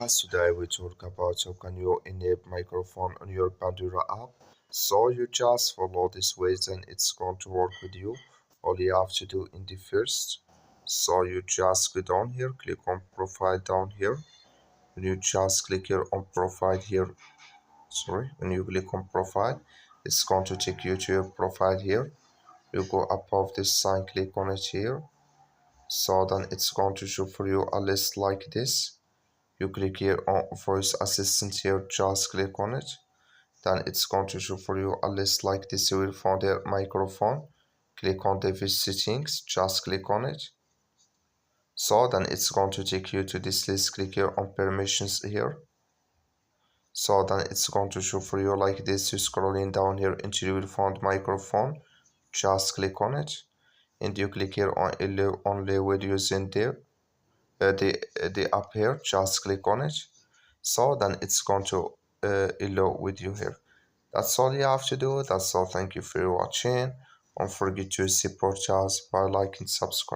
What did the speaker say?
Today we talk about how can you enable microphone on your Pandora app. So you just follow this ways and it's going to work with you. All you have to do in the first. So you just go down here, click on profile down here. When you just click here on profile here, when you click on profile, it's going to take you to your profile here. You go above this sign, click on it here. So then it's going to show for you a list like this. You click here on voice assistant here, just click on it. Then it's going to show for you a list like this. You will find the microphone. Click on device settings, just click on it. So then it's going to take you to this list. Click here on permissions here. So then it's going to show for you like this. You scrolling down here until you will find microphone. Just click on it. And you click here on allow only videos in there. The app here, just click on it. So then it's going to allow with you here. That's all you have to do. That's all. Thank you for watching. Don't forget to support us by liking, subscribe.